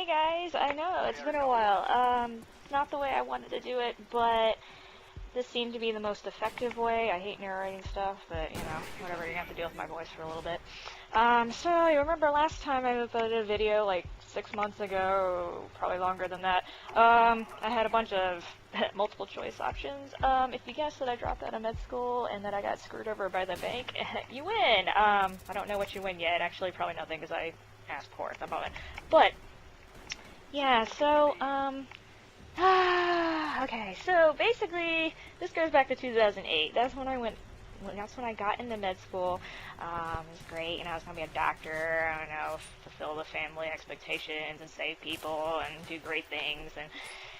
Hey guys, I know, it's been a while. It's not the way I wanted to do it, but this seemed to be the most effective way. I hate narrating stuff, but, you know, whatever, you're gonna have to deal with my voice for a little bit. So, you remember last time I uploaded a video, like, 6 months ago, probably longer than that. I had a bunch of multiple choice options. If you guessed that I dropped out of med school and that I got screwed over by the bank, you win! I don't know what you win yet. Actually, probably nothing, because I asked for it at the moment. But, yeah, so, okay, so basically, this goes back to 2008. That's when I got into med school. It was great, and I was going to be a doctor, I don't know, fulfill the family expectations and save people and do great things, and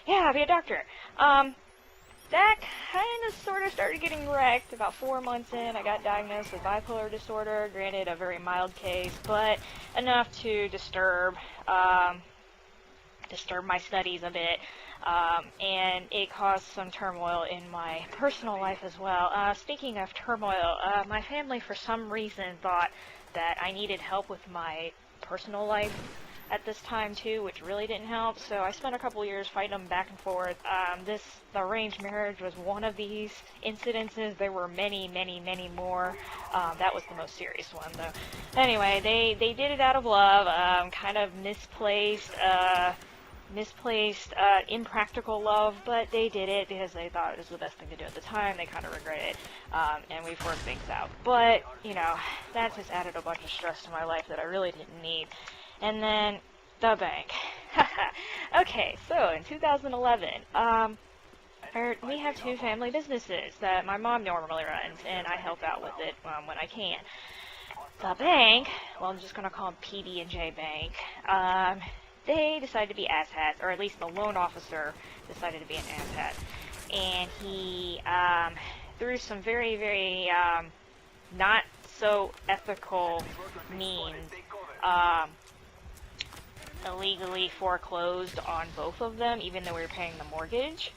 yeah, be a doctor. That kind of sort of started getting wrecked about 4 months in. I got diagnosed with bipolar disorder, granted a very mild case, but enough to disturb my studies a bit, and it caused some turmoil in my personal life as well. Speaking of turmoil, my family for some reason thought that I needed help with my personal life at this time too, which really didn't help, so I spent a couple years fighting them back and forth. The arranged marriage was one of these incidences. There were many, many, many more. That was the most serious one, though. Anyway, they did it out of love, kind of misplaced, impractical love, but they did it because they thought it was the best thing to do at the time. They kind of regret it, and we've worked things out. But, you know, that just added a bunch of stress to my life that I really didn't need. And then, the bank. Okay, so in 2011, we have two family businesses that my mom normally runs, and I help out with it when I can. The bank, well, I'm just going to call them PB&J Bank, they decided to be asshats, or at least the loan officer decided to be an asshat. And he, through some very, very, not so ethical means, illegally foreclosed on both of them, even though we were paying the mortgage.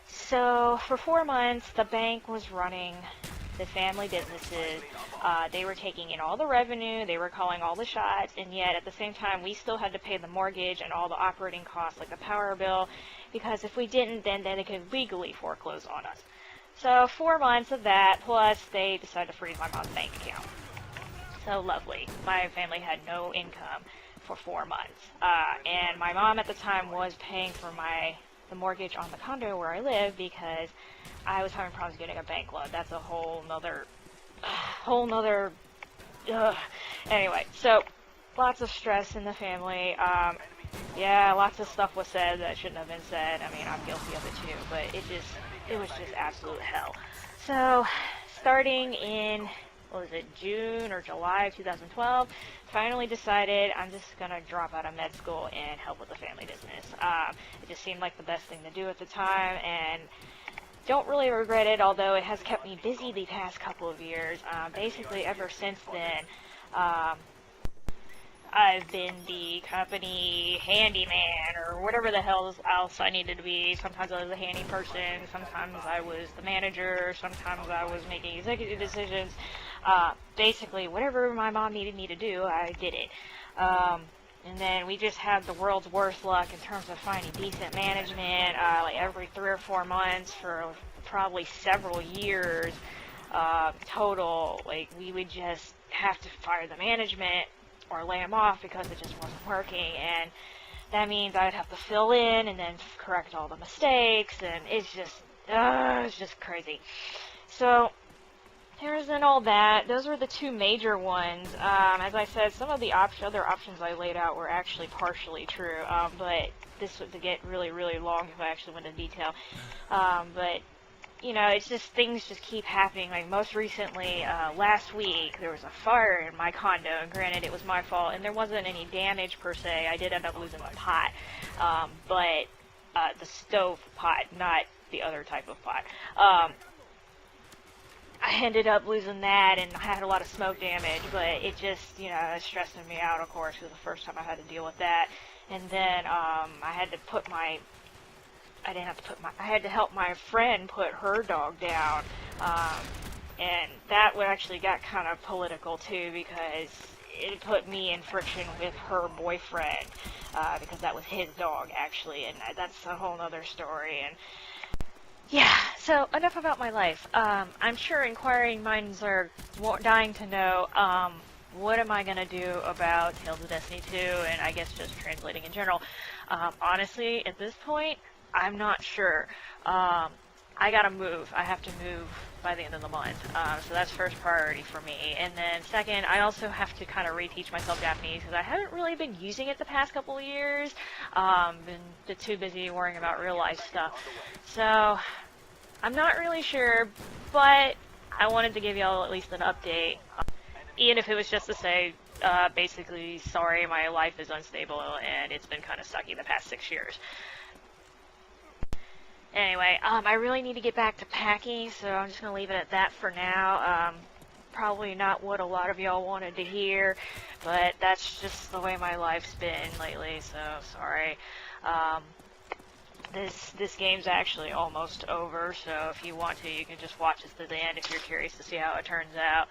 So, for 4 months, the bank was running the family businesses. They were taking in all the revenue, they were calling all the shots, and yet at the same time we still had to pay the mortgage and all the operating costs like the power bill, because if we didn't, then they could legally foreclose on us. So 4 months of that, plus they decided to freeze my mom's bank account. So lovely. My family had no income for 4 months. And my mom at the time was paying for the mortgage on the condo where I live because I was having problems getting a bank loan. That's a whole nother, anyway, so lots of stress in the family. Yeah, lots of stuff was said that shouldn't have been said. I mean, I'm guilty of it too, but it was just absolute hell. So, starting in, what was it, June or July of 2012, finally decided I'm just going to drop out of med school and help with the family business. It just seemed like the best thing to do at the time, and don't really regret it, although it has kept me busy the past couple of years. Basically, ever since then, I've been the company handyman, or whatever the hell else I needed to be. Sometimes I was a handy person, sometimes I was the manager, sometimes I was making executive decisions. Basically, whatever my mom needed me to do, I did it. And then we just had the world's worst luck in terms of finding decent management, like every 3 or 4 months for probably several years total. Like, we would just have to fire the management or lay them off because it just wasn't working, and that means I'd have to fill in and then correct all the mistakes, and it's just crazy. So, here's and all that. Those were the two major ones. As I said, some of the other options I laid out were actually partially true, but this would get really, really long if I actually went into detail. But, you know, it's just, things just keep happening. Like, most recently, last week, there was a fire in my condo, and granted, it was my fault, and there wasn't any damage per se. I did end up losing my pot, but the stove pot, not the other type of pot. I ended up losing that, and I had a lot of smoke damage, but it just, you know, it's stressing me out, of course, because the first time I had to deal with that. And then, I had to help my friend put her dog down, and that actually got kind of political too, because it put me in friction with her boyfriend. because that was his dog, actually, and that's a whole other story. And yeah, so enough about my life. I'm sure inquiring minds are dying to know, what am I going to do about Tales of Destiny 2, and I guess just translating in general. Honestly, at this point, I'm not sure. I gotta move. I have to move by the end of the month. So that's first priority for me. And then second, I also have to kind of reteach myself Japanese because I haven't really been using it the past couple of years. Been too busy worrying about real life stuff. So I'm not really sure, but I wanted to give y'all at least an update. Even if it was just to say, basically, sorry, my life is unstable and it's been kind of sucky the past 6 years. Anyway, I really need to get back to packing, so I'm just going to leave it at that for now. Probably not what a lot of y'all wanted to hear, but that's just the way my life's been lately, so sorry. This game's actually almost over, so if you want to, you can just watch this to the end if you're curious to see how it turns out.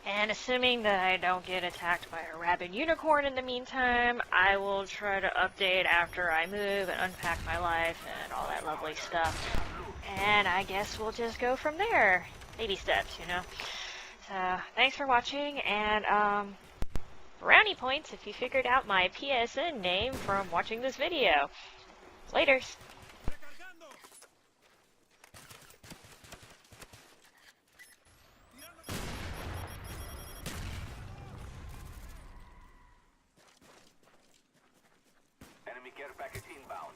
And assuming that I don't get attacked by a rabid unicorn in the meantime, I will try to update after I move and unpack my life and all that lovely stuff. And I guess we'll just go from there. Baby steps, you know. So, thanks for watching, and, brownie points if you figured out my PSN name from watching this video. Laters. Enemy care package inbound.